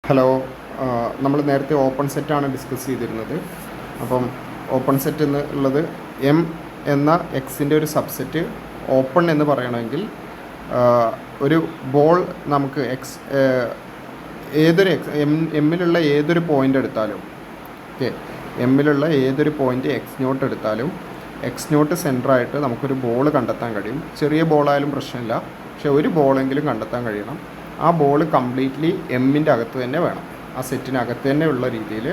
Hello, നമ്മൾ നേരത്തെ open സെറ്റാണ് ഡിസ്കസ് ചെയ്തിരുന്നത്. അപ്പം ഓപ്പൺ സെറ്റ് എന്നുള്ളത് എം എന്ന എക്സിൻ്റെ ഒരു സബ്സെറ്റ് ഓപ്പൺ എന്ന് പറയണമെങ്കിൽ ഒരു ബോൾ നമുക്ക് ഏതൊരു എമ്മിലുള്ള ഏതൊരു പോയിൻ്റ് എടുത്താലും എമ്മിലുള്ള ഏതൊരു പോയിൻ്റ് എക്സ് നോട്ട് എടുത്താലും എക്സ് നോട്ട് സെൻറ്ററായിട്ട് നമുക്കൊരു ബോൾ കണ്ടെത്താൻ കഴിയും. ചെറിയ ബോളായാലും പ്രശ്നമില്ല, പക്ഷേ ഒരു ബോളെങ്കിലും കണ്ടെത്താൻ കഴിയണം. ആ ബോൾ കംപ്ലീറ്റ്ലി എമ്മിൻ്റെ അകത്ത് തന്നെ വേണം, ആ സെറ്റിനകത്ത് തന്നെ ഉള്ള രീതിയിൽ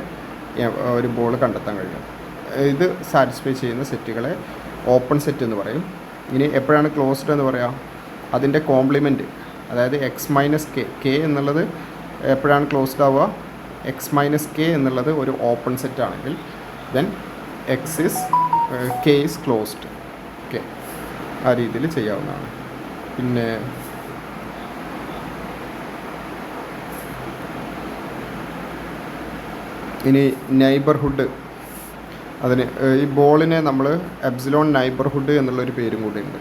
ഒരു ബോൾ കണ്ടെത്താൻ കഴിയണം. ഇത് സാറ്റിസ്ഫൈ ചെയ്യുന്ന സെറ്റുകളെ ഓപ്പൺ സെറ്റ് എന്ന് പറയും. ഇനി എപ്പോഴാണ് ക്ലോസ്ഡ് എന്ന് പറയാം? അതിൻ്റെ കോംപ്ലിമെൻറ്റ്, അതായത് എക്സ് മൈനസ് കെ എന്നുള്ളത് എപ്പോഴാണ് ക്ലോസ്ഡ് ആവുക? എക്സ് മൈനസ് കെ എന്നുള്ളത് ഒരു ഓപ്പൺ സെറ്റ് ആണെങ്കിൽ ദെൻ കെ ഈസ് ക്ലോസ്ഡ്. ആ രീതിയിൽ ചെയ്യാവുന്നതാണ്. പിന്നെ ഇനി നൈബർഹുഡ്, അതിന് ഈ ബോളിനെ നമ്മൾ എപ്സിലോൺ നൈബർഹുഡ് എന്നുള്ളൊരു പേരും കൂടി ഉണ്ട്.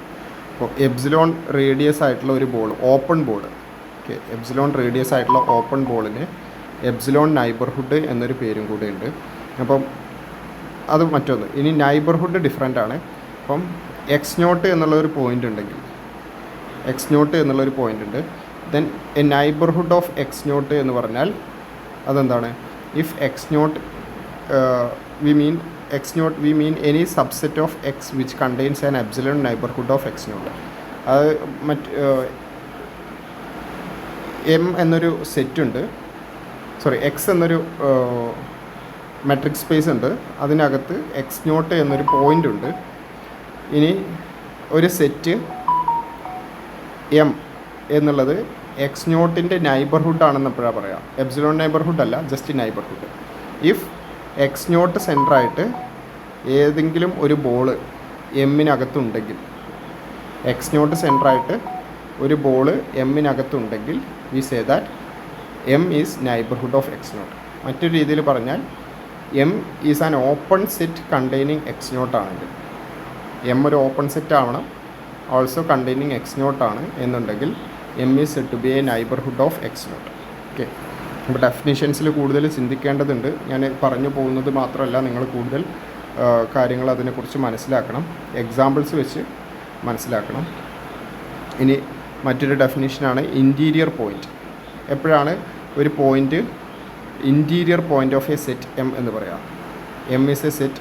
അപ്പോൾ എപ്സിലോൺ റേഡിയസ് ആയിട്ടുള്ള ഒരു ball, open ball, epsilon radius ആയിട്ടുള്ള ഓപ്പൺ ബോളിന് എപ്സിലോൺ നൈബർഹുഡ് എന്നൊരു പേരും കൂടി ഉണ്ട്. അപ്പം അത് മറ്റൊന്ന്. ഇനി നൈബർഹുഡ് ഡിഫറെൻ്റ് ആണ്. അപ്പം എക്സ് നോട്ട് എന്നുള്ളൊരു പോയിൻ്റ് ഉണ്ടെങ്കിൽ, എക്സ് നോട്ട് എന്നുള്ളൊരു പോയിൻ്റ് ഉണ്ട്, then a neighbourhood of X naught എന്ന് പറഞ്ഞാൽ അതെന്താണ്? If x naught we mean any subset of x which contains an epsilon neighborhood of x naught. അത് എം എന്നൊരു സെറ്റ് ഉണ്ട്, എക്സ് എന്നൊരു മെട്രിക് സ്പേസ് ഉണ്ട്, അതിനകത്ത് എക്സ് നോട്ട് എന്നൊരു പോയിൻ്റ് ഉണ്ട്. ഇനി ഒരു സെറ്റ് എം എന്നുള്ളത് എക്സ് നോട്ടിൻ്റെ നൈബർഹുഡ് ആണെന്ന് എപ്പോഴാണ് പറയാം? എപ്സിലോൺ നൈബർഹുഡ് അല്ല, just neighbourhood. If X naught സെൻറ്ററായിട്ട് ഏതെങ്കിലും ഒരു ബോള് എമ്മിനകത്തുണ്ടെങ്കിൽ, എക്സ് നോട്ട് സെൻറ്ററായിട്ട് ഒരു ബോള് എമ്മിനകത്തുണ്ടെങ്കിൽ we say that M is neighbourhood of X naught. മറ്റൊരു രീതിയിൽ പറഞ്ഞാൽ M is an open set containing X naught ആണെങ്കിൽ, എം ഒരു ഓപ്പൺ സെറ്റ് ആവണം, ഓൾസോ കണ്ടെയ്നിങ് എക്സ് നോട്ട് ആണ് എന്നുണ്ടെങ്കിൽ M is said to be a neighbourhood of X naught. അപ്പോൾ ഡെഫിനിഷൻസിൽ കൂടുതൽ ചിന്തിക്കേണ്ടതുണ്ട്. ഞാൻ പറഞ്ഞു പോകുന്നത് മാത്രമല്ല, നിങ്ങൾ കൂടുതൽ കാര്യങ്ങൾ അതിനെക്കുറിച്ച് മനസ്സിലാക്കണം, എക്സാമ്പിൾസ് വെച്ച് മനസ്സിലാക്കണം. ഇനി മറ്റൊരു ഡെഫിനിഷനാണ് ഇൻറ്റീരിയർ പോയിൻ്റ്. എപ്പോഴാണ് ഒരു point interior point of a set M എന്ന് പറയാം? M is a set,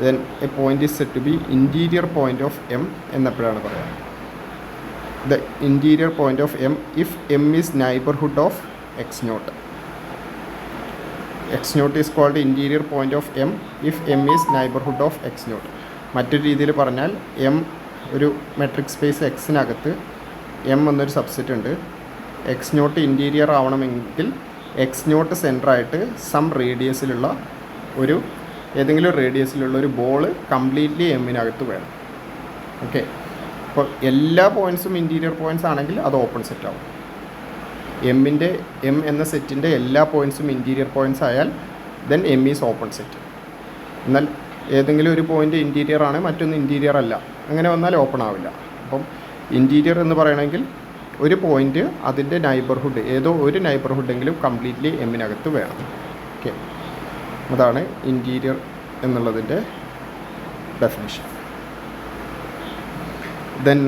then a point is said to be interior point of M എന്നെപ്പോഴാണ് പറയാം? The interior point of M if M is neighborhood of x naught. X naught is called interior point of M if M is neighborhood of x naught. മറ്റൊരു രീതിയിൽ പറഞ്ഞാൽ M ഒരു metric space എക്സിനകത്ത് M എന്നൊരു subset ഉണ്ട്. X not interior ആവണമെങ്കിൽ X naught സെൻറ്ററായിട്ട് some റേഡിയസിലുള്ള ഏതെങ്കിലും റേഡിയസിലുള്ള ഒരു ball completely എമ്മിനകത്ത് വേണം. അപ്പോൾ എല്ലാ പോയിൻറ്റ്സും ഇൻറ്റീരിയർ പോയിൻറ്റ്സ് ആണെങ്കിൽ അത് ഓപ്പൺ സെറ്റ് ആവും. എം എന്ന സെറ്റിൻ്റെ എല്ലാ പോയിൻറ്റ്സും ഇൻറ്റീരിയർ പോയിൻറ്റ്സ് ആയാൽ then M is open set. എന്നാൽ ഏതെങ്കിലും ഒരു പോയിൻ്റ് ഇൻറ്റീരിയർ ആണ്, മറ്റൊന്ന് ഇൻറ്റീരിയർ അല്ല, അങ്ങനെ വന്നാൽ ഓപ്പൺ ആവില്ല. അപ്പം ഇൻറ്റീരിയർ എന്ന് പറയണമെങ്കിൽ ഒരു പോയിൻ്റ് അതിൻ്റെ നൈബർഹുഡ്, ഏതോ ഒരു നൈബർഹുഡെങ്കിലും കംപ്ലീറ്റ്ലി എമ്മിനകത്ത് വേണം. അതാണ് ഇൻറ്റീരിയർ എന്നുള്ളതിൻ്റെ definition. Then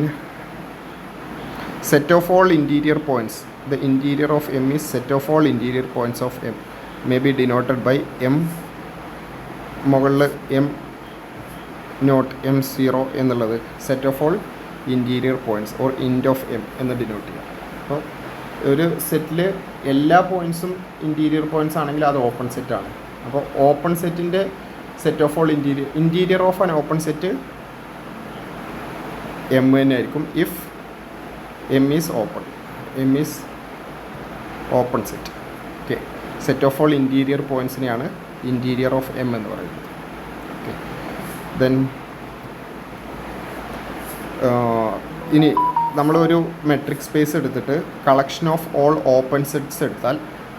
set of all interior points, the interior of M is set of all interior points of M may be denoted by M മുകളിൽ M നോട്ട് M0 എന്നുള്ളത് set of all interior points or int of M എന്ന് denote ചെയ്യാം. അപ്പോൾ ഒരു സെറ്റിൽ എല്ലാ പോയിൻറ്റ്സും interior points ആണെങ്കിൽ അത് open സെറ്റാണ്. അപ്പോൾ ഓപ്പൺ സെറ്റിൻ്റെ set of all interior of an open set M തന്നെ ആയിരിക്കും if M is open set. Set of all interior പോയിൻറ്റ്സിനെയാണ് ഇൻറ്റീരിയർ ഓഫ് എം എന്ന് പറയുന്നത്. ദെൻ ഇനി നമ്മളൊരു മെട്രിക് സ്പേസ് എടുത്തിട്ട് collection of all open sets എടുത്താൽ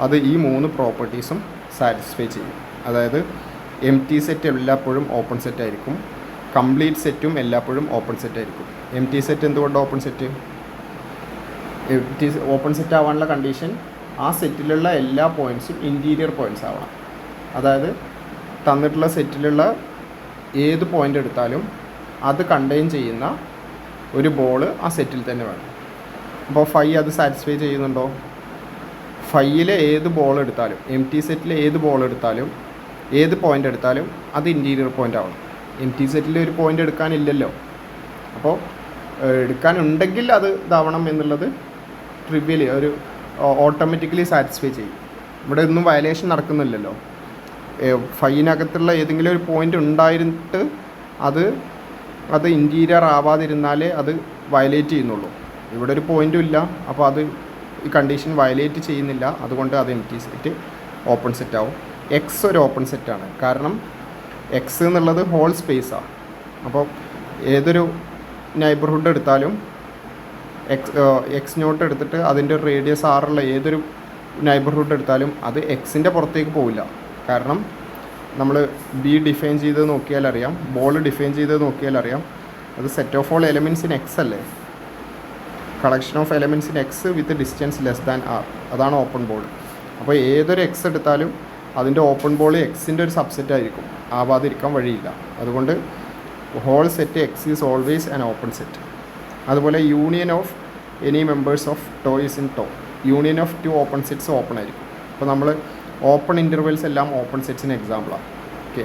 അത് ഈ 3 പ്രോപ്പർട്ടീസും സാറ്റിസ്ഫൈ ചെയ്യും. അതായത് എം ടി സെറ്റ് എല്ലായ്പ്പോഴും ഓപ്പൺ സെറ്റ് ആയിരിക്കും, കംപ്ലീറ്റ് സെറ്റും എല്ലായ്പ്പോഴും ഓപ്പൺ സെറ്റ് ആയിരിക്കും. എം ടി സെറ്റ് എന്തുകൊണ്ട് ഓപ്പൺ സെറ്റ്? ഓപ്പൺ സെറ്റ് ആവാനുള്ള കണ്ടീഷൻ ആ സെറ്റിലുള്ള എല്ലാ പോയിൻറ്റ്സും ഇൻറ്റീരിയർ പോയിൻറ്റ്സ് ആവണം. അതായത് തന്നിട്ടുള്ള സെറ്റിലുള്ള ഏത് പോയിൻ്റ് എടുത്താലും അത് കണ്ടെയ്ൻ ചെയ്യുന്ന ഒരു ബോൾ ആ സെറ്റിൽ തന്നെ വേണം. അപ്പോൾ ഫൈ അത് സാറ്റിസ്ഫൈ ചെയ്യുന്നുണ്ടോ? ഫൈയിലെ ഏത് ബോൾ എടുത്താലും, എം ടി സെറ്റിലെ ഏത് ബോൾ എടുത്താലും, ഏത് പോയിൻ്റ് എടുത്താലും അത് ഇൻറ്റീരിയർ പോയിൻ്റ് ആവണം. എം ടി സെറ്റിൽ ഒരു പോയിൻ്റ് എടുക്കാനില്ലല്ലോ. അപ്പോൾ എടുക്കാനുണ്ടെങ്കിൽ അത് ഇതാവണം എന്നുള്ളത് ട്രിവിയലി ഒരു ഓട്ടോമാറ്റിക്കലി സാറ്റിസ്ഫൈ ചെയ്യും. ഇവിടെ ഒന്നും വയലേഷൻ നടക്കുന്നില്ലല്ലോ. ഫൈനകത്തുള്ള ഏതെങ്കിലും ഒരു പോയിൻ്റ് ഉണ്ടായിട്ട് അത് ഇൻറ്റീരിയർ ആവാതിരുന്നാലേ അത് വയലേറ്റ് ചെയ്യുന്നുള്ളൂ. ഇവിടെ ഒരു പോയിൻറ്റും ഇല്ല, അപ്പോൾ അത് ഈ കണ്ടീഷൻ വയലേറ്റ് ചെയ്യുന്നില്ല. അതുകൊണ്ട് അത് M T set open set ആവും. എക്സ് ഒരു ഓപ്പൺ സെറ്റാണ്, കാരണം എക്സ് എന്നുള്ളത് ഹോൾ സ്പേസാണ്. അപ്പോൾ ഏതൊരു നൈബർഹുഡ് എടുത്താലും എക്സ് നോട്ട് എടുത്തിട്ട് അതിൻ്റെ റേഡിയസ് ആറുള്ള ഏതൊരു നൈബർഹുഡ് എടുത്താലും അത് എക്സിൻ്റെ പുറത്തേക്ക് പോവില്ല. കാരണം നമ്മൾ ബി ഡിഫൈൻ ചെയ്ത് നോക്കിയാൽ അറിയാം, ബോൾ ഡിഫൈൻ ചെയ്ത് നോക്കിയാൽ അറിയാം, അത് set of all elements in X അല്ലേ. Collection of elements in X with distance less than R, അതാണ് ഓപ്പൺ ബോൾ. അപ്പോൾ ഏതൊരു എക്സ് എടുത്താലും അതിൻ്റെ ഓപ്പൺ ബോൾ എക്സിൻ്റെ ഒരു സബ്സെറ്റ് ആയിരിക്കും, ആവാതിരിക്കാൻ വഴിയില്ല. അതുകൊണ്ട് whole set X is always an open set. അതുപോലെ union of any members of tau is in tau. Union of two open sets open ആയിരിക്കും. അപ്പോൾ നമ്മൾ ഓപ്പൺ ഇൻ്റർവെൽസ് എല്ലാം ഓപ്പൺ സെറ്റ്സിന് എക്സാമ്പിളാണ്. Okay,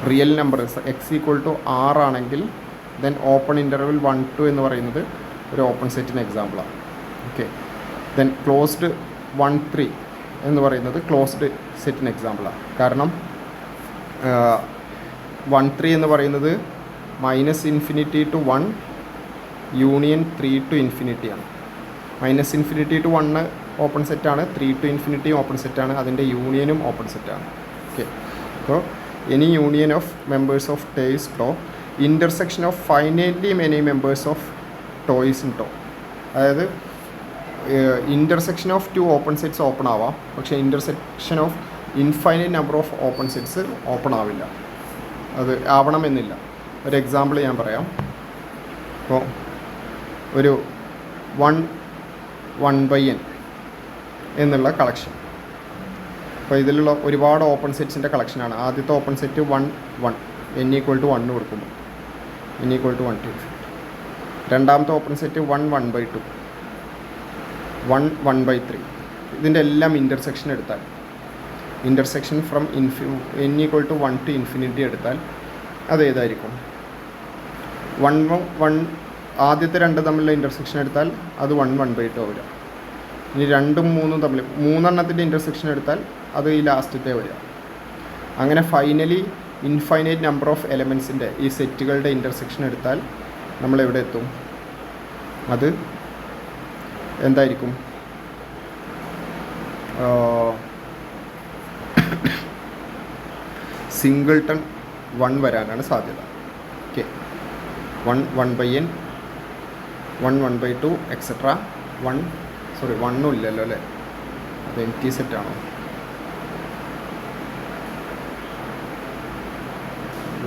real numbers X equal to 6 ആണെങ്കിൽ then open interval 1 2 എന്ന് പറയുന്നത് ഒരു ഓപ്പൺ സെറ്റിന് എക്സാമ്പിളാണ്. ഓക്കെ, ദെൻ ക്ലോസ്ഡ് 1 3 എന്ന് പറയുന്നത് ക്ലോസ്ഡ് സെറ്റിന് എക്സാമ്പിളാണ്. കാരണം 1 3 എന്ന് പറയുന്നത് -∞ to 1 യൂണിയൻ 3 to ∞ ആണ്. -∞ to 1 ഓപ്പൺ സെറ്റാണ്, 3 to ∞ ഓപ്പൺ സെറ്റാണ്, അതിൻ്റെ യൂണിയനും ഓപ്പൺ സെറ്റാണ്. ഓക്കെ, അപ്പോൾ any union of members of tau is tau. Intersection of finitely many members of tau is in tau. അതായത് intersection of two open sets open ആവാം, പക്ഷേ intersection of infinite number of open sets open ആവില്ല. അത് ആവണമെന്നില്ല. ഒരു example ഞാൻ പറയാം. അപ്പോൾ ഒരു 1/n എന്നുള്ള കളക്ഷൻ, അപ്പോൾ ഇതിലുള്ള ഒരുപാട് ഓപ്പൺ സെറ്റ്സിൻ്റെ കളക്ഷനാണ്. ആദ്യത്തെ ഓപ്പൺ സെറ്റ് 1 1 n = 1 കൊടുക്കുമ്പോൾ n = 1 to 2. രണ്ടാമത്തെ ഓപ്പൺ സെറ്റ് 1 1/2 1 1/3. ഇതിൻ്റെ എല്ലാം ഇൻ്റർസെക്ഷൻ എടുത്താൽ, ഇൻ്റർസെക്ഷൻ ഫ്രം n = 1 to ∞ എടുത്താൽ അത് ഏതായിരിക്കും? 1 1 ആദ്യത്തെ രണ്ട് തമ്മിലുള്ള ഇൻ്റർസെക്ഷൻ എടുത്താൽ അത് 1 1/2 വരിക. ഇനി 2 3 തമ്മിൽ 3 ഇൻ്റർസെക്ഷൻ എടുത്താൽ അത് ഈ ലാസ്റ്റത്തെ വരിക. അങ്ങനെ ഫൈനലി ഇൻഫൈനൈറ്റ് നമ്പർ ഓഫ് എലമെൻസിൻ്റെ ഈ സെറ്റുകളുടെ ഇൻ്റർസെക്ഷൻ എടുത്താൽ നമ്മൾ എവിടെ എത്തും? അത് എന്തായിരിക്കും? സിംഗിൾട്ടൺ 1 വരാനാണ് സാധ്യത. ഓക്കെ, 1 1/n 1 1/2 എക്സെട്ര 1 1 ഇല്ലല്ലോ അല്ലേ, അത് എം ടി സെറ്റാണോ?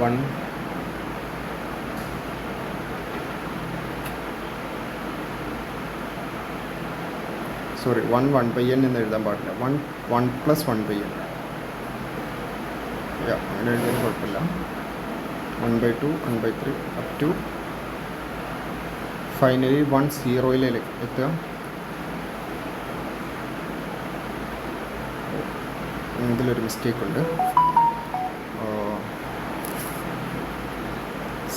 1 1/n എന്ന് എഴുതാൻ പാടില്ല. 1 + 1/n. അങ്ങനെ എഴുതിയാൽ കുഴപ്പമില്ല. 1/2 1/3 അപ് ടു ഫൈനലി 1 0 എത്തുക. ഇതിലൊരു മിസ്റ്റേക്ക് ഉണ്ട്.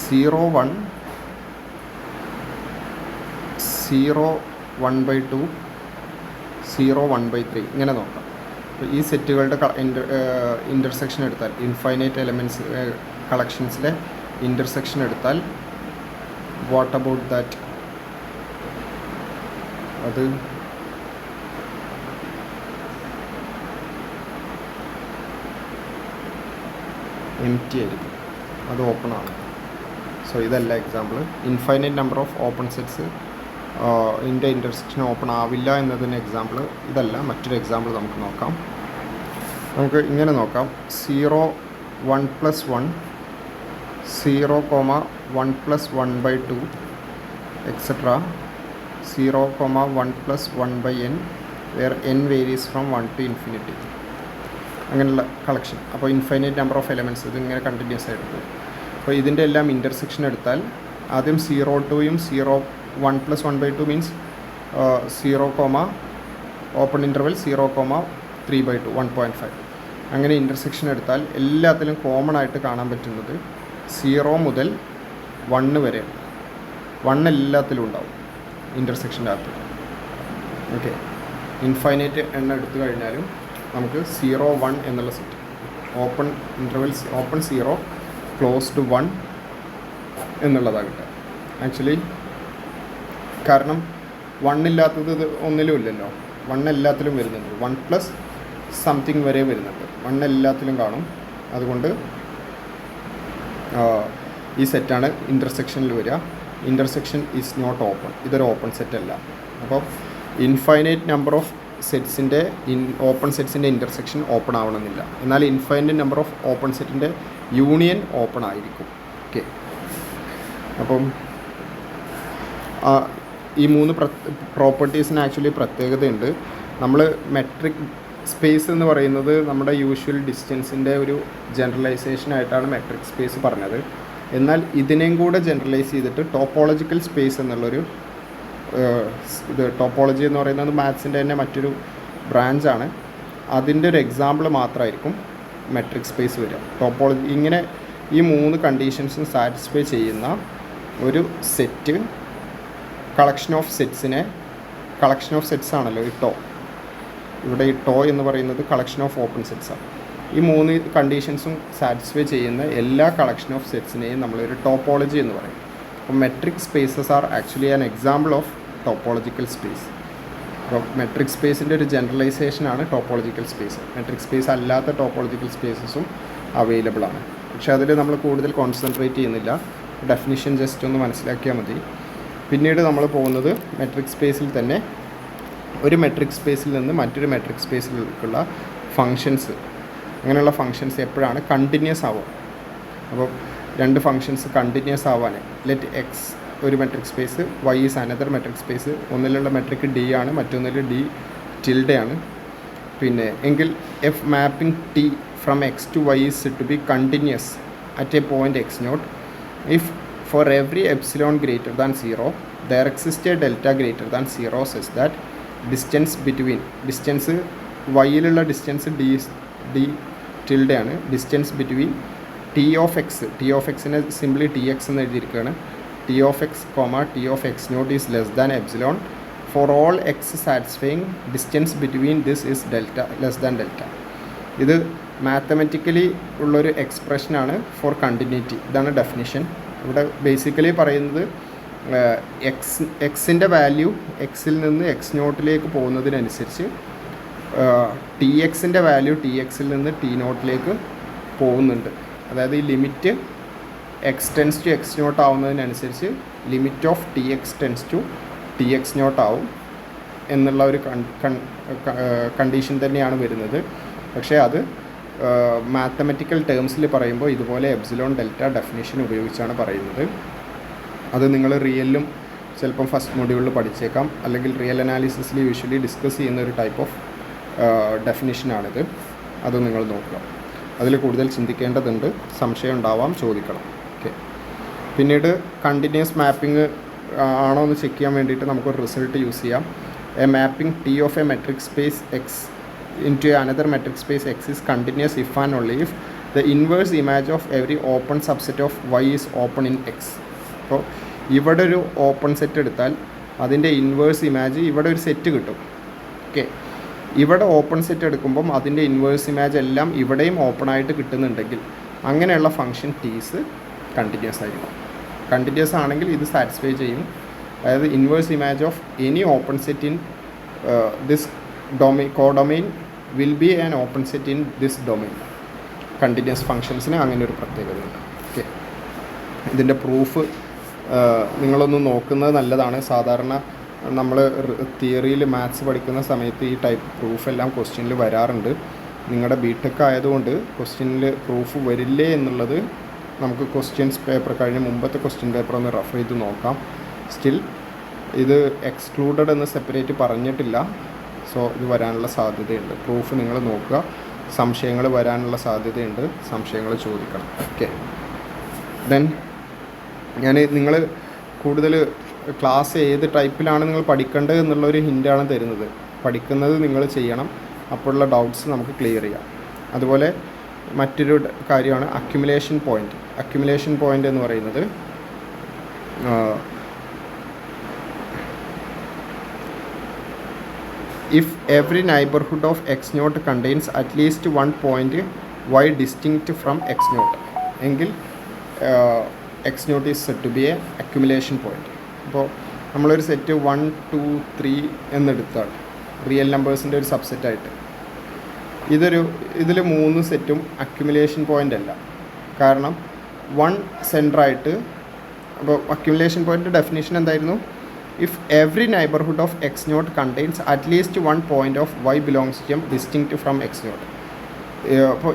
0 1 0 1/2 0 1/3 ഇങ്ങനെ നോക്കാം. അപ്പോൾ ഈ സെറ്റുകളുടെ ഇൻ്റർസെക്ഷൻ എടുത്താൽ, ഇൻഫൈനൈറ്റ് എലമെൻറ്റ്സ് കളക്ഷൻസിലെ ഇൻ്റർസെക്ഷൻ എടുത്താൽ വാട്ട് അബൌട്ട് ദാറ്റ്? അത് എം ടി ആയിരിക്കും, അത് ഓപ്പൺ ആണ്. സോ ഇതല്ല example. Infinite number of open sets ഇതിൻ്റെ ഇൻ്റർസെക്ഷൻ ഓപ്പൺ ആവില്ല എന്നതിന് എക്സാമ്പിൾ ഇതല്ല. മറ്റൊരു എക്സാമ്പിൾ നമുക്ക് നോക്കാം. നമുക്ക് ഇങ്ങനെ നോക്കാം. 0 1 + 1 0, 1 + 1/2 etcetera 0, 1 + 1/n where n varies from 1 to infinity. അങ്ങനെയുള്ള കളക്ഷൻ. അപ്പോൾ ഇൻഫൈനൈറ്റ് നമ്പർ ഓഫ് എലമെൻറ്റ്സ് ഇതിങ്ങനെ കണ്ടിന്യൂസ് ആയിട്ട് പോകും. അപ്പോൾ ഇതിൻ്റെ എല്ലാം ഇൻ്റർസെക്ഷൻ എടുത്താൽ ആദ്യം 0-യും 0 1 + 1/2 മീൻസ് 0, ഓപ്പൺ ഇൻ്റർവെൽ 0, 3/2 1.5. അങ്ങനെ ഇൻ്റർസെക്ഷൻ എടുത്താൽ എല്ലാത്തിലും കോമൺ ആയിട്ട് കാണാൻ പറ്റുന്നത് 0 മുതൽ 1 വരെ. 1 എല്ലാത്തിലും ഉണ്ടാവും ഇൻ്റർസെക്ഷൻ്റെ അകത്ത്. ഓക്കെ, ഇൻഫൈനൈറ്റ് എണ്ണം എടുത്തു കഴിഞ്ഞാലും നമുക്ക് 0, 1 എന്നുള്ള set, open intervals open 0 closed 1 എന്നുള്ളതാണ് കിട്ടുക. ആക്ച്വലി കാരണം 1 ഇല്ലാത്തത് ഇത് ഒന്നിലും ഇല്ലല്ലോ. 1 എല്ലാത്തിലും വരുന്നുണ്ട്. 1 + സംതിങ് വരെ വരുന്നുണ്ട്. 1 എല്ലാത്തിലും കാണും. അതുകൊണ്ട് ഈ സെറ്റാണ് ഇൻ്റർസെക്ഷനിൽ വരിക. Intersection is not open. ഇതൊരു ഓപ്പൺ സെറ്റ് അല്ല. അപ്പോൾ ഇൻഫൈനൈറ്റ് നമ്പർ ഓഫ് സെറ്റ്സിൻ്റെ ഓപ്പൺ സെറ്റ്സിൻ്റെ ഇൻ്റർസെക്ഷൻ ഓപ്പൺ ആവണമെന്നില്ല. എന്നാൽ ഇൻഫൈനൈറ്റ് നമ്പർ ഓഫ് ഓപ്പൺ സെറ്റിൻ്റെ യൂണിയൻ ഓപ്പൺ ആയിരിക്കും. ഓക്കെ, അപ്പം ഈ 3 പ്രോപ്പർട്ടീസിന് ആക്ച്വലി പ്രത്യേകതയുണ്ട്. നമ്മൾ മെട്രിക് സ്പേസ് എന്ന് പറയുന്നത് നമ്മുടെ യൂഷ്വൽ ഡിസ്റ്റൻസിൻ്റെ ഒരു ജനറലൈസേഷനായിട്ടാണ് മെട്രിക് സ്പേസ് പറഞ്ഞത്. എന്നാൽ ഇതിനെയും കൂടെ ജനറലൈസ് ചെയ്തിട്ട് ടോപ്പോളജിക്കൽ സ്പേസ് എന്നുള്ളൊരു ഇത്, ടോപ്പോളജി എന്ന് പറയുന്നത് മാത്സിൻ്റെ തന്നെ മറ്റൊരു ബ്രാഞ്ചാണ്. അതിൻ്റെ ഒരു എക്സാമ്പിൾ മാത്രമായിരിക്കും മെട്രിക് സ്പേസ് വരിക. ടോപ്പോളജി ഇങ്ങനെ ഈ 3 കണ്ടീഷൻസും സാറ്റിസ്ഫൈ ചെയ്യുന്ന ഒരു സെറ്റ്, കളക്ഷൻ ഓഫ് സെറ്റ്സ് ആണല്ലോ ഈ ടോ. ഇവിടെ ഈ ടോ എന്ന് പറയുന്നത് കളക്ഷൻ ഓഫ് ഓപ്പൺ സെറ്റ്സാണ്. ഈ 3 കണ്ടീഷൻസും സാറ്റിസ്ഫൈ ചെയ്യുന്ന എല്ലാ കളക്ഷൻ ഓഫ് സെറ്റ്സിനെയും നമ്മളൊരു ടോപ്പോളജി എന്ന് പറയും. അപ്പോൾ metric spaces are actually an example of topological space. അപ്പോൾ മെട്രിക് സ്പേസിൻ്റെ ഒരു ജനറലൈസേഷനാണ് ടോപ്പോളജിക്കൽ സ്പേസ്. മെട്രിക് സ്പേസ് അല്ലാത്ത ടോപ്പോളജിക്കൽ സ്പേസസും അവൈലബിൾ ആണ്. പക്ഷേ അതിൽ നമ്മൾ കൂടുതൽ കോൺസെൻട്രേറ്റ് ചെയ്യുന്നില്ല. ഡെഫിനിഷൻ ജസ്റ്റ് ഒന്ന് മനസ്സിലാക്കിയാൽ മതി. പിന്നീട് നമ്മൾ പോകുന്നത് മെട്രിക് സ്പേസിൽ തന്നെ ഒരു മെട്രിക് സ്പേസിൽ നിന്ന് മറ്റൊരു മെട്രിക് സ്പേസിലേക്കുള്ള ഫങ്ഷൻസ്. അങ്ങനെയുള്ള ഫങ്ഷൻസ് എപ്പോഴാണ് കണ്ടിന്യൂസ് ആവുക? അപ്പോൾ 2 ഫങ്ഷൻസ് കണ്ടിന്യൂസ് ആവാൻ, ലെറ്റ് എക്സ് ഒരു metric space, Y is another metric space. ഒന്നിലുള്ള മെട്രിക് ഡി ആണ്, മറ്റൊന്നിൽ ഡി ടിൽഡെ ആണ്. പിന്നെ എങ്കിൽ F mapping T from X to Y is to be continuous at a point x0 if for every epsilon greater than 0 there exists a delta greater than 0 such that distance വൈയിലുള്ള distance d tilde ആണ്. Distance between t of എക്സിനെ simply t x എന്ന് എഴുതിയിരിക്കുകയാണ്. T of x t of x0 is less than epsilon for all x satisfying distance between this is delta less than delta. ഇത് mathematically ഉള്ളൊരു എക്സ്പ്രഷനാണ് for continuity. ഇതാണ് definition. ഇവിടെ basically പറയുന്നത് എക്സിൻ്റെ വാല്യൂ എക്സിൽ നിന്ന് x0 പോകുന്നതിനനുസരിച്ച് ടി എക്സിൻ്റെ വാല്യൂ ടി എക്സിൽ നിന്ന് t0 പോകുന്നുണ്ട്. അതായത് ഈ limit x tense to x0 ആവുന്നതിനനുസരിച്ച് limit of t x tends to t x0 ആവും എന്നുള്ള ഒരു കണ്ടീഷൻ തന്നെയാണ് വരുന്നത്. പക്ഷേ അത് മാത്തമെറ്റിക്കൽ ടേംസിൽ പറയുമ്പോൾ ഇതുപോലെ എപ്സിലോൺ ഡെൽറ്റ ഡെഫിനിഷൻ ഉപയോഗിച്ചാണ് പറയുന്നത്. അത് നിങ്ങൾ റിയലിലും ചിലപ്പം ഫസ്റ്റ് മൊഡ്യൂളിൽ പഠിച്ചേക്കാം. അല്ലെങ്കിൽ റിയൽ അനാലിസിസിൽ യൂഷ്വലി ഡിസ്കസ് ചെയ്യുന്ന ഒരു ടൈപ്പ് ഓഫ് ഡെഫിനിഷനാണിത്. അത് നിങ്ങൾ നോക്കുക. അതിൽ കൂടുതൽ ചിന്തിക്കേണ്ടതുണ്ട്. സംശയം ഉണ്ടാവാം, ചോദിക്കണം. ഓക്കെ, പിന്നീട് കണ്ടിന്യൂസ് മാപ്പിംഗ് ആണോ എന്ന് ചെക്ക് ചെയ്യാൻ വേണ്ടിയിട്ട് നമുക്കൊരു റിസൾട്ട് യൂസ് ചെയ്യാം. A mapping T of a metric space X into another metric space x is continuous if and only if the inverse image of every open subset of y is open in x. അപ്പോൾ ഇവിടെ ഒരു open set എടുത്താൽ അതിൻ്റെ inverse image ഇവിടെ ഒരു set കിട്ടും. Okay, ഇവിടെ open set എടുക്കുമ്പം അതിൻ്റെ ഇൻവേഴ്സ് ഇമാജ് എല്ലാം ഇവിടെയും ഓപ്പൺ ആയിട്ട് കിട്ടുന്നുണ്ടെങ്കിൽ അങ്ങനെയുള്ള ഫംഗ്ഷൻ ടീസ് കണ്ടിന്യൂസ് ആയിരിക്കും. കണ്ടിന്യൂസ് ആണെങ്കിൽ ഇത് സാറ്റിസ്ഫൈ ചെയ്യും. അതായത് inverse image of any open set in this codomain will be an open set in this domain. Continuous ഫങ്ഷൻസിന് അങ്ങനെ ഒരു പ്രത്യേകതയുണ്ട്. ഓക്കെ, ഇതിൻ്റെ പ്രൂഫ് നിങ്ങളൊന്ന് നോക്കുന്നത് നല്ലതാണ്. സാധാരണ നമ്മൾ തിയറിയിൽ മാത്സ് പഠിക്കുന്ന സമയത്ത് ഈ ടൈപ്പ് പ്രൂഫ് എല്ലാം ക്വസ്റ്റ്യനിൽ വരാറുണ്ട്. നിങ്ങളുടെ ബിടെക് ആയതുകൊണ്ട് ക്വസ്റ്റ്യനിൽ പ്രൂഫ് വരില്ലേ എന്നുള്ളത് നമുക്ക് ക്വസ്റ്റ്യൻസ് പേപ്പർ കഴിഞ്ഞ മുമ്പത്തെ ക്വസ്റ്റ്യൻ പേപ്പർ ഒന്ന് റെഫർ ചെയ്ത് നോക്കാം. സ്റ്റിൽ ഇത് എക്സ്ക്ലൂഡഡ് എന്ന് സെപ്പറേറ്റ് പറഞ്ഞിട്ടില്ല. സോ ഇത് വരാനുള്ള സാധ്യതയുണ്ട്. പ്രൂഫ് നിങ്ങൾ നോക്കുക. സംശയങ്ങൾ വരാനുള്ള സാധ്യതയുണ്ട്. സംശയങ്ങൾ ചോദിക്കണം. ഓക്കെ. ദെൻ നിങ്ങൾ കൂടുതൽ ക്ലാസ് ഏത് ടൈപ്പിലാണ് നിങ്ങൾ പഠിക്കേണ്ടത് എന്നുള്ളൊരു ഹിൻ്റാണ് തരുന്നത്. പഠിക്കുന്നത് നിങ്ങൾ ചെയ്യണം. അപ്പോഴുള്ള ഡൗട്ട്സ് നമുക്ക് ക്ലിയർ ചെയ്യാം. അതുപോലെ മറ്റൊരു കാര്യമാണ് അക്യുമുലേഷൻ പോയിൻ്റ്. അക്യുമുലേഷൻ പോയിൻ്റ് എന്ന് പറയുന്നത് if every neighbourhood of X naught contains at least 1 point y distinct from x naught എങ്കിൽ x naught is set to be a accumulation point. അപ്പോൾ നമ്മളൊരു സെറ്റ് 1, 2, 3 എന്നെടുത്താൽ റിയൽ നമ്പേഴ്സിൻ്റെ ഒരു സബ്സെറ്റായിട്ട് ഇതിൽ 3 സെറ്റും അക്യുമുലേഷൻ പോയിൻ്റ് അല്ല. കാരണം 1 സെൻറ്ററായിട്ട്, അപ്പോൾ അക്യുമുലേഷൻ പോയിൻ്റ് ഡെഫിനേഷൻ എന്തായിരുന്നു? If every neighbourhood of X naught contains at least 1 point of y belongs to M distinct from x naught. അപ്പോൾ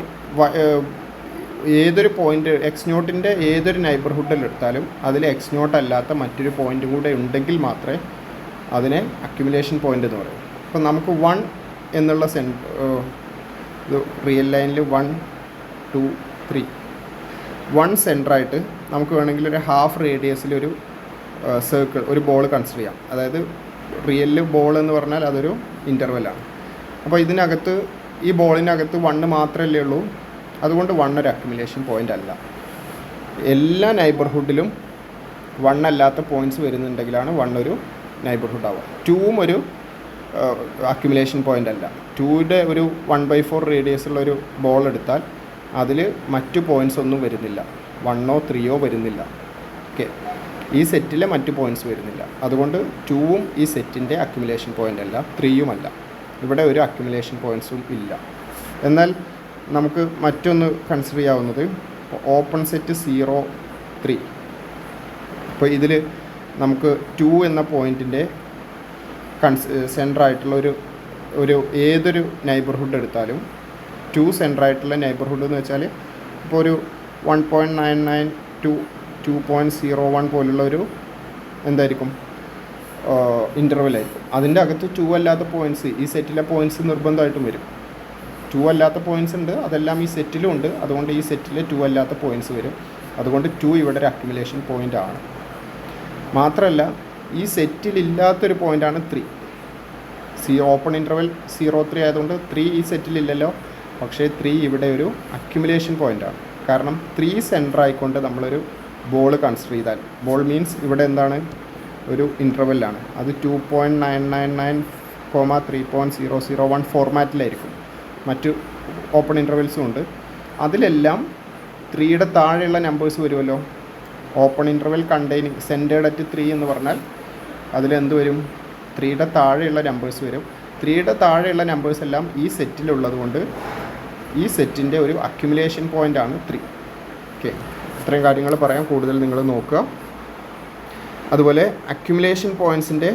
ഏതൊരു പോയിൻ്റ് എക്സ് നോട്ടിൻ്റെ ഏതൊരു നൈബർഹുഡിൽ എടുത്താലും അതിൽ എക്സ് നോട്ട് അല്ലാത്ത മറ്റൊരു പോയിൻ്റും കൂടെ ഉണ്ടെങ്കിൽ മാത്രമേ അതിനെ അക്യുമുലേഷൻ പോയിൻ്റ് എന്ന് പറയും. അപ്പോൾ നമുക്ക് 1 എന്നുള്ള ഇത് റിയൽ ലൈനിൽ 1, 2, 3 1 സെൻറ്ററായിട്ട് നമുക്ക് വേണമെങ്കിൽ ഒരു ഹാഫ് റേഡിയസിലൊരു സർക്കിൾ, ഒരു ബോൾ കൺസിഡർ ചെയ്യാം. അതായത് റിയൽ ബോൾ എന്ന് പറഞ്ഞാൽ അതൊരു ഇൻ്റർവെല്ലാണ്. അപ്പോൾ ഇതിനകത്ത് ഈ ബോളിനകത്ത് 1 മാത്രമല്ലേ ഉള്ളൂ. അതുകൊണ്ട് 1 ഒരു അക്യുമുലേഷൻ പോയിൻ്റ് അല്ല. എല്ലാ നൈബർഹുഡിലും 1 അല്ലാത്ത പോയിൻറ്റ്സ് വരുന്നുണ്ടെങ്കിലാണ് 1 ഒരു നൈബർഹുഡ് ആവുക. 2ഉം ഒരു അക്യുമുലേഷൻ പോയിൻ്റ് അല്ല. 2യുടെ ഒരു 1/4 റേഡിയസുള്ളൊരു ബോൾ എടുത്താൽ അതിൽ മറ്റു പോയിൻറ്റ്സ് ഒന്നും വരുന്നില്ല. 1ഓ 3ഓ വരുന്നില്ല. ഓക്കെ. ഈ സെറ്റിലെ മറ്റു പോയിൻറ്റ്സ് വരുന്നില്ല. അതുകൊണ്ട് 2ഉം ഈ സെറ്റിൻ്റെ അക്യുമുലേഷൻ പോയിൻ്റ് അല്ല, 3ഉം അല്ല. ഇവിടെ ഒരു അക്യുമുലേഷൻ പോയിൻറ്റ്സും ഇല്ല. എന്നാൽ നമുക്ക് മറ്റൊന്ന് കൺസിഡർ ചെയ്യാവുന്നത് ഓപ്പൺ സെറ്റ് 0, 3. അപ്പോൾ ഇതിൽ നമുക്ക് 2 എന്ന പോയിൻറ്റിൻ്റെ സെൻറ്ററായിട്ടുള്ള ഒരു ഏതൊരു നൈബർഹുഡ് എടുത്താലും 2 സെൻറ്ററായിട്ടുള്ള നൈബർഹുഡ് എന്ന് വെച്ചാൽ ഇപ്പോൾ ഒരു 1.99 to 2.01 പോലുള്ള ഒരു എന്തായിരിക്കും ഇൻ്റർവെലായിരിക്കും. അതിൻ്റെ അകത്ത് 2 അല്ലാത്ത പോയിൻറ്റ്സ്, ഈ സെറ്റിലെ പോയിൻറ്റ്സ് നിർബന്ധമായിട്ടും വരും. 2 അല്ലാത്ത പോയിൻറ്റ്സ് ഉണ്ട്, അതെല്ലാം ഈ സെറ്റിലും ഉണ്ട്. അതുകൊണ്ട് ഈ സെറ്റിൽ 2 അല്ലാത്ത പോയിൻറ്റ്സ് വരും. അതുകൊണ്ട് 2 ഇവിടെ ഒരു അക്യുമുലേഷൻ പോയിൻ്റ് ആണ്. മാത്രമല്ല ഈ സെറ്റിലില്ലാത്തൊരു പോയിൻ്റാണ് 3. ഓപ്പൺ ഇൻ്റർവെൽ 0, 3 ആയതുകൊണ്ട് 3 ഈ സെറ്റിലില്ലല്ലോ. പക്ഷേ 3 ഇവിടെ ഒരു അക്യുമുലേഷൻ പോയിൻ്റാണ്. കാരണം 3 സെൻറ്റർ ആയിക്കൊണ്ട് നമ്മളൊരു ബോൾ കൺസിഡർ ചെയ്താൽ, ബോൾ മീൻസ് ഇവിടെ എന്താണ്, ഒരു ഇൻ്റർവെല്ലാണ്. അത് 2.999, 3.001 ഫോർമാറ്റിലായിരിക്കും. മറ്റു ഓപ്പൺ ഇൻ്റർവെൽസും ഉണ്ട്. അതിലെല്ലാം 3യുടെ താഴെയുള്ള നമ്പേഴ്സ് വരുമല്ലോ. Open interval containing centred at 3 എന്ന് പറഞ്ഞാൽ അതിലെന്ത് വരും? 3യുടെ താഴെയുള്ള നമ്പേഴ്സ് വരും. 3യുടെ താഴെയുള്ള നമ്പേഴ്സ് എല്ലാം ഈ സെറ്റിലുള്ളത് കൊണ്ട് ഈ സെറ്റിൻ്റെ ഒരു അക്യുമുലേഷൻ പോയിൻ്റാണ് 3. ഓക്കെ. ഇത്രയും കാര്യങ്ങൾ പറയാം. കൂടുതൽ നിങ്ങൾ നോക്കുക. അതുപോലെ അക്യുമുലേഷൻ പോയിൻറ്റ്സിൻ്റെ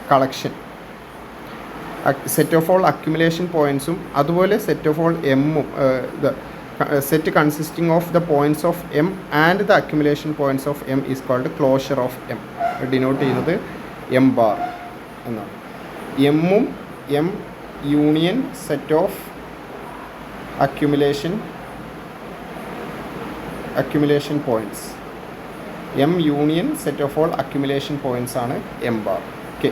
collection, set of all accumulation പോയിൻറ്റ്സും അതുപോലെ സെറ്റ് ഓഫ് ഓൾ എമ്മും, set consisting of the points of m and the accumulation points of m is called closure of m. Denote ചെയ്യുന്നത് എം ബാർ എന്നാണ്. എമ്മും m union set of accumulation points, m union set of all accumulation points ആണ് m bar. Okay.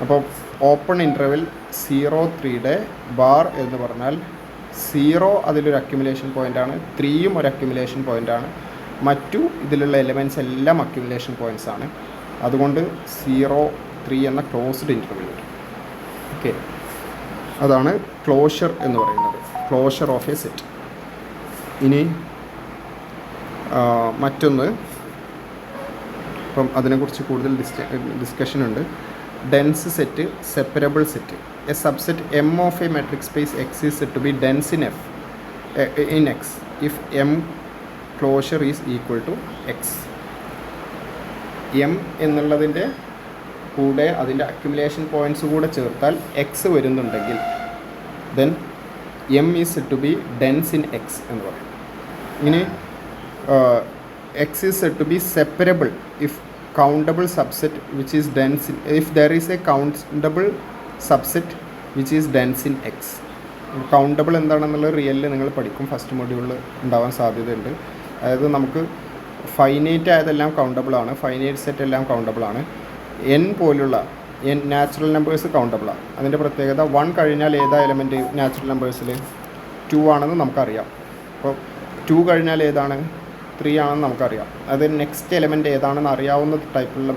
അപ്പോൾ open interval 0, 3യുടെ bar എന്ന് പറഞ്ഞാൽ 0 അതിലൊരു accumulation പോയിൻ്റാണ്, 3യും ഒരു അക്യുമുലേഷൻ പോയിൻ്റാണ്. മറ്റു ഇതിലുള്ള എലിമെൻറ്റ്സ് എല്ലാം അക്യുമുലേഷൻ പോയിൻറ്റ്സ് ആണ്. അതുകൊണ്ട് 0, 3 എന്ന ക്ലോസ്ഡ് ഇൻ്റർവെൽ. ഓക്കെ. അതാണ് ക്ലോഷർ എന്ന് പറയുന്നത്, ക്ലോഷർ ഓഫ് എ സെറ്റ്. ഇനി മറ്റൊന്ന്, ഇപ്പം അതിനെക്കുറിച്ച് കൂടുതൽ ഡിസ്കഷൻ ഉണ്ട്. Dense set, separable set. A subset M of a metric space X is set to be dense in X if M closure is equal to X. M എന്നുള്ളതിൻ്റെ കൂടെ അതിൻ്റെ accumulation points കൂടെ ചേർത്താൽ എക്സ് വരുന്നുണ്ടെങ്കിൽ then M is set to be dense in X എന്ന് പറയും. ഇനി X is set to be separable if countable subset which is dense if there is a countable subset which is dense in X. Countable എന്താണെന്നുള്ളത് റിയലിൽ നിങ്ങൾ പഠിക്കും, first മൊഡ്യൂളിൽ ഉണ്ടാവാൻ സാധ്യതയുണ്ട്. അതായത് നമുക്ക് ഫൈനൈറ്റ് ആയതെല്ലാം കൗണ്ടബിളാണ്, ഫൈനൈറ്റ് സെറ്റ് എല്ലാം കൗണ്ടബിളാണ്. എൻ പോലുള്ള നാച്ചുറൽ നമ്പേഴ്സ് കൗണ്ടബിളാണ്. അതിൻ്റെ പ്രത്യേകത 1 കഴിഞ്ഞാൽ ഏതാ എലമെൻറ്റ് നാച്ചുറൽ നമ്പേഴ്സിൽ 2 ആണെന്ന് നമുക്കറിയാം. അപ്പോൾ 2 കഴിഞ്ഞാൽ ഏതാണ് 3 ആണെന്ന് നമുക്കറിയാം. അത് നെക്സ്റ്റ് എലമെൻറ്റ് ഏതാണെന്ന് അറിയാവുന്ന ടൈപ്പുള്ള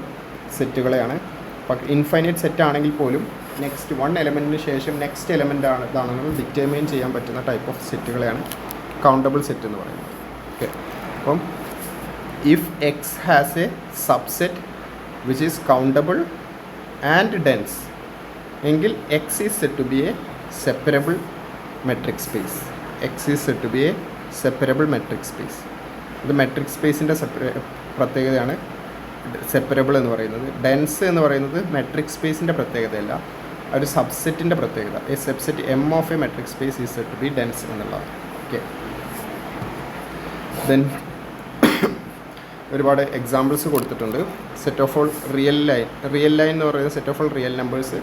സെറ്റുകളെയാണ്. അപ്പോൾ ഇൻഫൈനൈറ്റ് സെറ്റ് ആണെങ്കിൽ പോലും നെക്സ്റ്റ് 1 എലമെൻറ്റിന് ശേഷം നെക്സ്റ്റ് എലമെൻ്റ് ആണ് ഇതാണെന്ന് ഡിറ്റർമൈൻ ചെയ്യാൻ പറ്റുന്ന ടൈപ്പ് ഓഫ് സെറ്റുകളെയാണ് കൗണ്ടബിൾ സെറ്റ് എന്ന് പറയുന്നത്. ഓക്കെ, അപ്പം if x has a subset which is countable and dense എങ്കിൽ x is set to be a separable metric space. X is set to be a separable metric space. ഇത് metric സ്പേസിൻ്റെ പ്രത്യേകതയാണ് separable എന്ന് പറയുന്നത്. Dense എന്ന് പറയുന്നത് metric സ്പേസിൻ്റെ പ്രത്യേകതയല്ല, ഒരു സബ്സെറ്റിൻ്റെ പ്രത്യേകത. A subset M of a metric space is set to be dense എന്നുള്ളതാണ്. ഓക്കെ, ദെൻ ഒരുപാട് എക്സാമ്പിൾസ് കൊടുത്തിട്ടുണ്ട്. Set of all real line എന്ന് പറയുന്നത് set of all real numbers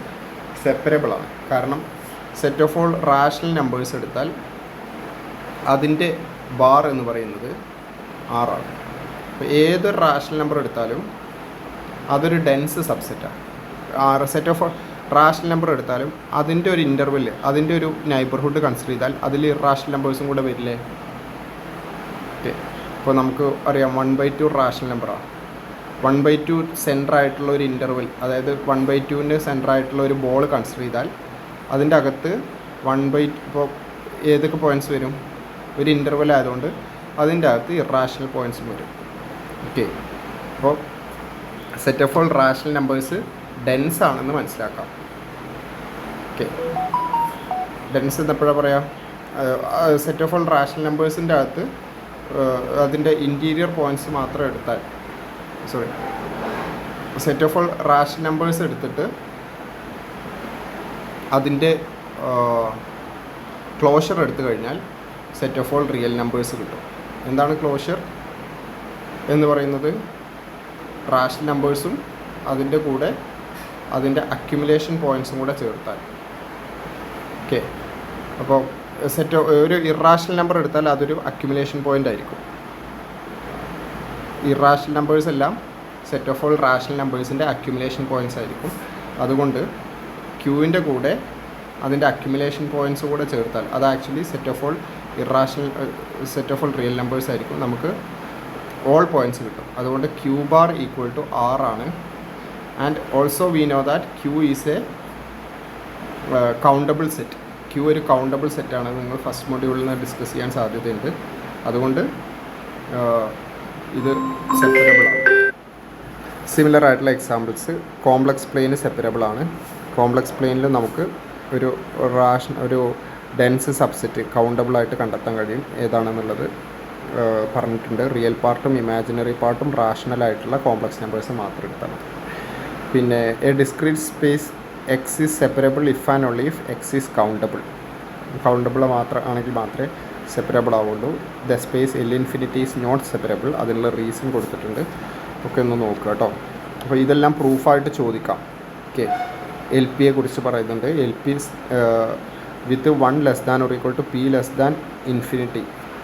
separable ആണ്. കാരണം set of all rational numbers എടുത്താൽ അതിൻ്റെ bar എന്ന് പറയുന്നത് 6 ആണ്. അപ്പോൾ ഏതൊരു റാഷണൽ നമ്പർ എടുത്താലും അതൊരു ഡെൻസ് സബ്സെറ്റാണ്. സെറ്റ് ഓഫ് റാഷണൽ നമ്പർ എടുത്താലും അതിൻ്റെ ഒരു ഇൻ്റർവെല്, അതിൻ്റെ ഒരു നൈബർഹുഡ് കൺസിഡർ ചെയ്താൽ അതിൽ ഇറാഷണൽ നമ്പേഴ്സും കൂടെ വരില്ലേ. ഓക്കെ, ഇപ്പോൾ നമുക്ക് അറിയാം 1/2 റാഷണൽ നമ്പറാണ്. 1/2 സെൻറ്റർ ആയിട്ടുള്ള ഒരു ഇൻ്റർവെൽ, അതായത് 1/2ൻ്റെ സെൻറ്റർ ആയിട്ടുള്ള ഒരു ബോൾ കൺസിഡർ ചെയ്താൽ അതിൻ്റെ അകത്ത് 1/2 ഇപ്പോൾ ഏതൊക്കെ പോയിൻറ്റ്സ് വരും, ഒരു ഇൻ്റർവെൽ ആയതുകൊണ്ട് അതിൻ്റെ അകത്ത് ഇറാഷണൽ പോയിൻറ്റ്സും വരും. ഓക്കെ, അപ്പോൾ set of all rational numbers dense ആണെന്ന് മനസ്സിലാക്കാം. ഓക്കെ, ഡെൻസ് എന്നെപ്പോഴാണ് പറയാം, സെറ്റ് ഓഫ് ഓൾ റാഷണൽ നമ്പേഴ്സിൻ്റെ അകത്ത് അതിൻ്റെ ഇൻറ്റീരിയർ പോയിൻറ്റ്സ് മാത്രം എടുത്താൽ, set of all rational numbers എടുത്തിട്ട് അതിൻ്റെ ക്ലോഷർ എടുത്തു കഴിഞ്ഞാൽ set of all real numbers കിട്ടും. എന്താണ് ക്ലോഷർ എന്ന് പറയുന്നത്? റാഷണൽ നമ്പേഴ്സും അതിൻ്റെ കൂടെ അതിൻ്റെ അക്യുമുലേഷൻ പോയിൻറ്റ്സും കൂടെ ചേർത്താൽ. ഓക്കെ, അപ്പോൾ ഒരു ഇറാഷണൽ നമ്പർ എടുത്താൽ അതൊരു അക്യുമുലേഷൻ പോയിൻ്റ് ആയിരിക്കും. ഇറാഷണൽ നമ്പേഴ്സ് എല്ലാം സെറ്റ് ഓഫ് ഓൾ റാഷണൽ നമ്പേഴ്സിൻ്റെ അക്യുമുലേഷൻ പോയിൻറ്റ്സ് ആയിരിക്കും. അതുകൊണ്ട് ക്യൂവിൻ്റെ കൂടെ അതിൻ്റെ അക്യുമുലേഷൻ പോയിൻറ്റ്സ് കൂടെ ചേർത്താൽ അത് actually set of all set of all real numbers ആയിരിക്കും. നമുക്ക് ഓൾ പോയിൻറ്റ്സ് കിട്ടും. അതുകൊണ്ട് Q bar equal to R ആണ്. And also we know that Q is a countable set. Q ഒരു കൗണ്ടബിൾ സെറ്റാണ്. നിങ്ങൾ ഫസ്റ്റ് മൊഡ്യൂളിൽ നിന്ന് ഡിസ്കസ് ചെയ്യാൻ സാധ്യതയുണ്ട്. അതുകൊണ്ട് ഇത് സെപ്പറബിൾ ആണ്. സിമിലർ ആയിട്ടുള്ള എക്സാമ്പിൾസ്, കോംപ്ലക്സ് പ്ലെയിന് സെപ്പറബിൾ ആണ്. കോംപ്ലക്സ് പ്ലെയിനിൽ നമുക്ക് ഒരു ഡെൻസ് സബ്സെറ്റ് കൗണ്ടബിളായിട്ട് കണ്ടെത്താൻ കഴിയും. ഏതാണെന്നുള്ളത് പറഞ്ഞിട്ടുണ്ട്. റിയൽ പാർട്ടും ഇമാജിനറി പാർട്ടും റാഷണൽ ആയിട്ടുള്ള കോംപ്ലക്സ് നമ്പേഴ്സ് മാത്രം എടുത്താൽ മതി. പിന്നെ a discrete space X is separable if and only if X is countable. Countable ആണെങ്കിൽ മാത്രമേ സെപ്പറബിൾ ആവുള്ളൂ. The space l infinity is not separable. അതിനുള്ള റീസൺ കൊടുത്തിട്ടുണ്ട്. ഒക്കെ ഒന്ന് നോക്കുക കേട്ടോ. അപ്പോൾ ഇതെല്ലാം പ്രൂഫായിട്ട് ചോദിക്കാം. ഓക്കെ, എൽ പിയെ കുറിച്ച് പറയുന്നുണ്ട്. L p with 1 less than or equal to p less than infinity.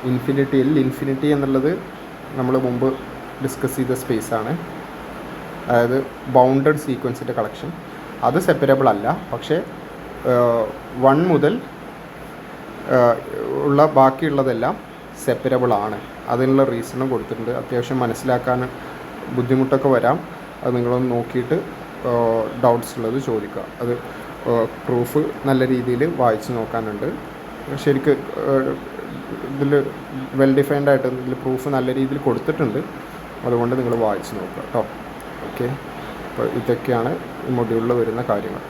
Infinity എന്നുള്ളത് നമ്മൾ മുമ്പ് ഡിസ്കസ് ചെയ്ത സ്പേസാണ്. അതായത് ബൗണ്ടഡ് സീക്വൻസിൻ്റെ കളക്ഷൻ. അത് സെപ്പറബിൾ അല്ല. പക്ഷേ 1 മുതൽ ഉള്ള ബാക്കിയുള്ളതെല്ലാം സെപ്പറബിൾ ആണ്. അതിനുള്ള റീസണും കൊടുത്തിട്ടുണ്ട്. അത്യാവശ്യം മനസ്സിലാക്കാൻ ബുദ്ധിമുട്ടൊക്കെ വരാം. അത് നിങ്ങളൊന്ന് നോക്കിയിട്ട് ഡൗട്ട്സ് ഉള്ളത് ചോദിക്കുക. അത് പ്രൂഫ് നല്ല രീതിയിൽ വായിച്ച് നോക്കാനുണ്ട്. ശരിക്ക് ഇതിൽ വെൽ ഡിഫൈൻഡ് ആയിട്ട് ഇതിൽ പ്രൂഫ് നല്ല രീതിയിൽ കൊടുത്തിട്ടുണ്ട്. അതുകൊണ്ട് നിങ്ങൾ വായിച്ച് നോക്കുക കേട്ടോ. ഓക്കെ, അപ്പോൾ ഇതൊക്കെയാണ് ഈ മൊഡ്യൂളിൽ വരുന്ന കാര്യങ്ങൾ.